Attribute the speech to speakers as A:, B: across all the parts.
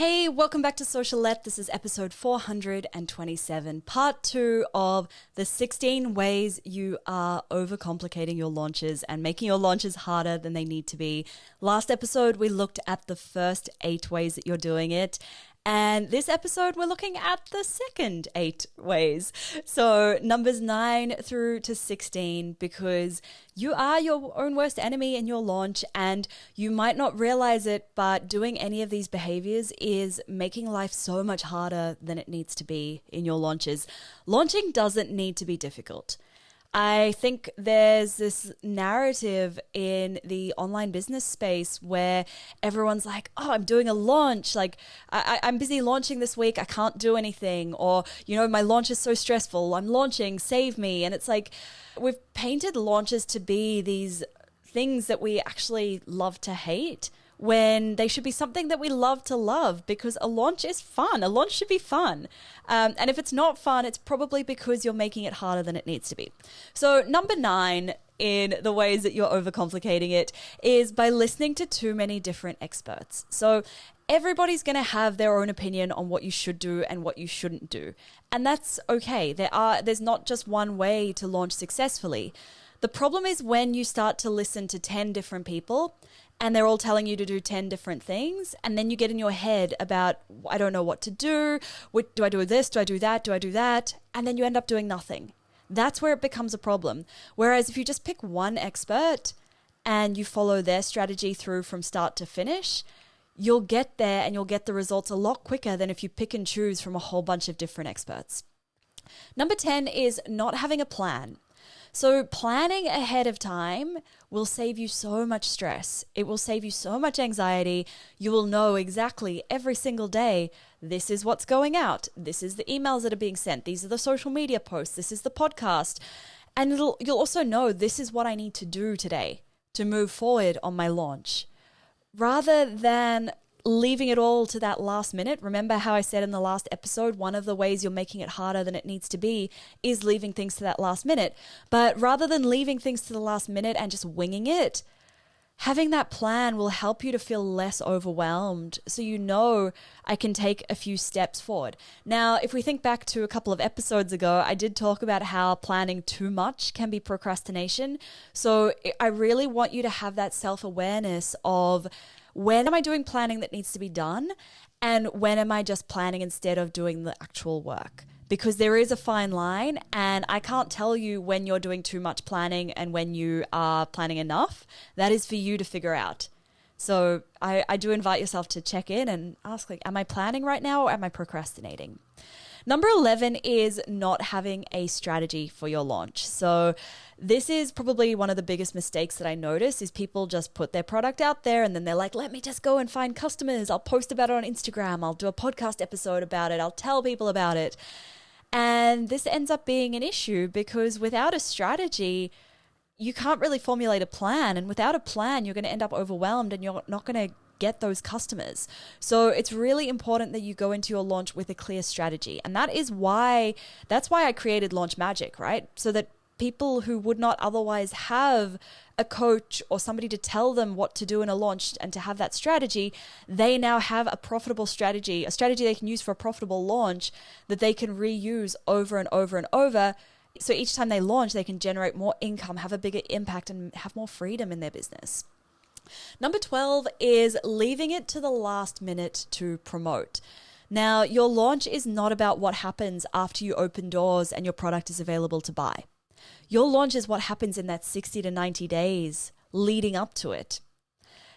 A: Hey, welcome back to Socialette. This is episode 427, part 2 of the 16 ways you are overcomplicating your launches and making your launches harder than they need to be. Last episode, we looked at the first 8 ways that you're doing it. And this episode, we're looking at the second 8 ways. So numbers 9 through to 16, because you are your own worst enemy in your launch and you might not realize it, but doing any of these behaviors is making life so much harder than it needs to be in your launches. Launching doesn't need to be difficult. I think there's this narrative in the online business space where everyone's like, oh, I'm doing a launch. Like, I'm busy launching this week. I can't do anything. Or, my launch is so stressful. I'm launching. Save me. And it's like we've painted launches to be these things that we actually love to hate, when they should be something that we love to love, because a launch is fun. A launch should be fun. And if it's not fun, it's probably because you're making it harder than it needs to be. So number 9 in the ways that you're overcomplicating it is by listening to too many different experts. So everybody's going to have their own opinion on what you should do and what you shouldn't do. And that's okay. There's not just one way to launch successfully. The problem is when you start to listen to 10 different people and they're all telling you to do 10 different things, and then you get in your head about, I don't know what to do. Do I do this? Do I do that? Do I do that? And then you end up doing nothing. That's where it becomes a problem. Whereas if you just pick one expert and you follow their strategy through from start to finish, you'll get there and you'll get the results a lot quicker than if you pick and choose from a whole bunch of different experts. Number 10 is not having a plan. So planning ahead of time will save you so much stress. It will save you so much anxiety. You will know exactly every single day, this is what's going out. This is the emails that are being sent. These are the social media posts. This is the podcast. And you'll also know this is what I need to do today to move forward on my launch. Rather than leaving it all to that last minute. Remember how I said in the last episode, one of the ways you're making it harder than it needs to be is leaving things to that last minute. But rather than leaving things to the last minute and just winging it, having that plan will help you to feel less overwhelmed, so I can take a few steps forward. Now, if we think back to a couple of episodes ago, I did talk about how planning too much can be procrastination. So I really want you to have that self-awareness of, when am I doing planning that needs to be done? And when am I just planning instead of doing the actual work? Because there is a fine line, and I can't tell you when you're doing too much planning and when you are planning enough. That is for you to figure out. So I do invite yourself to check in and ask, am I planning right now or am I procrastinating? Number 11 is not having a strategy for your launch. So this is probably one of the biggest mistakes that I notice, is people just put their product out there and then they're like, let me just go and find customers. I'll post about it on Instagram. I'll do a podcast episode about it. I'll tell people about it. And this ends up being an issue because without a strategy, you can't really formulate a plan. And without a plan, you're going to end up overwhelmed and you're not going to get those customers. So it's really important that you go into your launch with a clear strategy. And that's why I created Launch Magic, right? So that people who would not otherwise have a coach or somebody to tell them what to do in a launch and to have that strategy, they now have a profitable strategy, a strategy they can use for a profitable launch that they can reuse over and over and over. So each time they launch, they can generate more income, have a bigger impact, and have more freedom in their business. Number 12 is leaving it to the last minute to promote. Now, your launch is not about what happens after you open doors and your product is available to buy. Your launch is what happens in that 60 to 90 days leading up to it.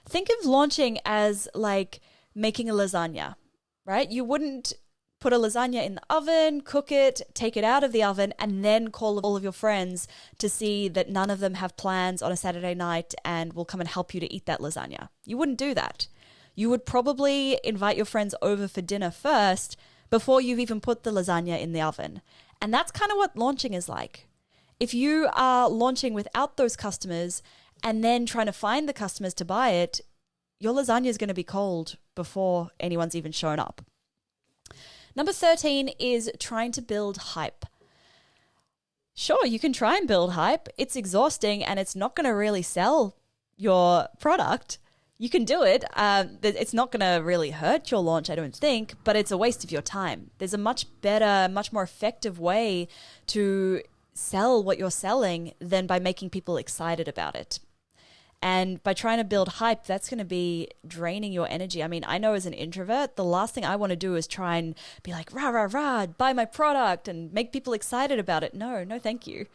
A: Think of launching as like making a lasagna, right? You wouldn't put a lasagna in the oven, cook it, take it out of the oven, and then call all of your friends to see that none of them have plans on a Saturday night and will come and help you to eat that lasagna. You wouldn't do that. You would probably invite your friends over for dinner first before you've even put the lasagna in the oven. And that's kind of what launching is like. If you are launching without those customers and then trying to find the customers to buy it, your lasagna is going to be cold before anyone's even shown up. Number 13 is trying to build hype. Sure, you can try and build hype. It's exhausting and it's not going to really sell your product. You can do it. It's not going to really hurt your launch, I don't think, but it's a waste of your time. There's a much better, much more effective way to sell what you're selling than by making people excited about it. And by trying to build hype, that's going to be draining your energy. I mean, I know as an introvert, the last thing I want to do is try and be like, rah, rah, rah, buy my product and make people excited about it. No, thank you.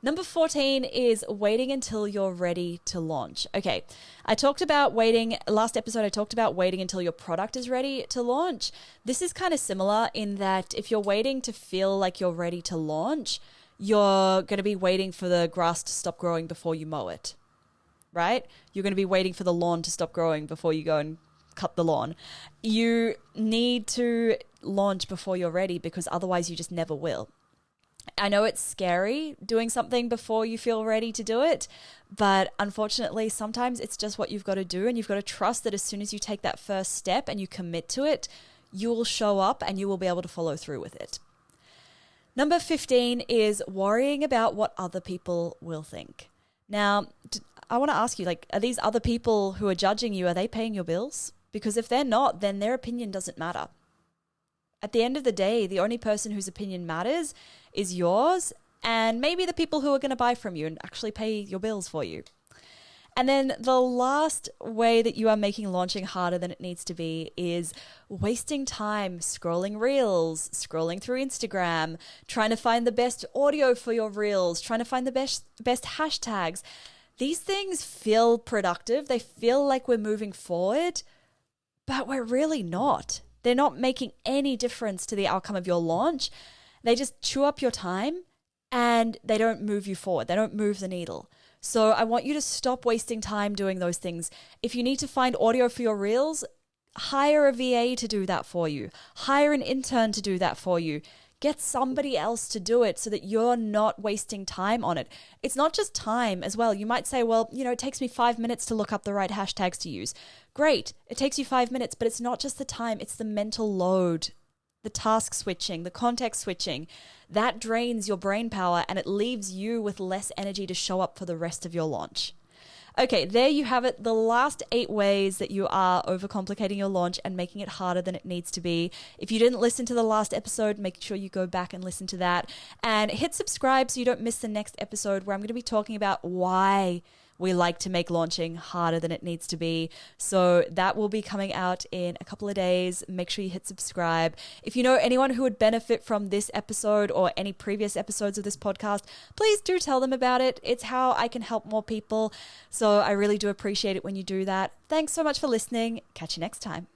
A: Number 14 is waiting until you're ready to launch. Okay, last episode I talked about waiting until your product is ready to launch. This is kind of similar in that if you're waiting to feel like you're ready to launch, you're going to be waiting for the grass to stop growing before you mow it, right? You're going to be waiting for the lawn to stop growing before you go and cut the lawn. You need to launch before you're ready because otherwise you just never will. I know it's scary doing something before you feel ready to do it, but unfortunately, sometimes it's just what you've got to do, and you've got to trust that as soon as you take that first step and you commit to it, you will show up and you will be able to follow through with it. Number 15 is worrying about what other people will think. Now, I want to ask you, are these other people who are judging you, are they paying your bills? Because if they're not, then their opinion doesn't matter. At the end of the day, the only person whose opinion matters is yours and maybe the people who are going to buy from you and actually pay your bills for you. And then the last way that you are making launching harder than it needs to be is wasting time scrolling reels, scrolling through Instagram, trying to find the best audio for your reels, trying to find the best hashtags. These things feel productive. They feel like we're moving forward, but we're really not. They're not making any difference to the outcome of your launch. They just chew up your time and they don't move you forward. They don't move the needle. So I want you to stop wasting time doing those things. If you need to find audio for your reels, hire a VA to do that for you. Hire an intern to do that for you. Get somebody else to do it so that you're not wasting time on it. It's not just time as well. You might say, well, it takes me 5 minutes to look up the right hashtags to use. Great. It takes you 5 minutes, but it's not just the time. It's the mental load, the task switching, the context switching. That drains your brain power and it leaves you with less energy to show up for the rest of your launch. Okay, there you have it. The last 8 ways that you are overcomplicating your launch and making it harder than it needs to be. If you didn't listen to the last episode, make sure you go back and listen to that. And hit subscribe so you don't miss the next episode where I'm going to be talking about why we like to make launching harder than it needs to be. So that will be coming out in a couple of days. Make sure you hit subscribe. If you know anyone who would benefit from this episode or any previous episodes of this podcast, please do tell them about it. It's how I can help more people. So I really do appreciate it when you do that. Thanks so much for listening. Catch you next time.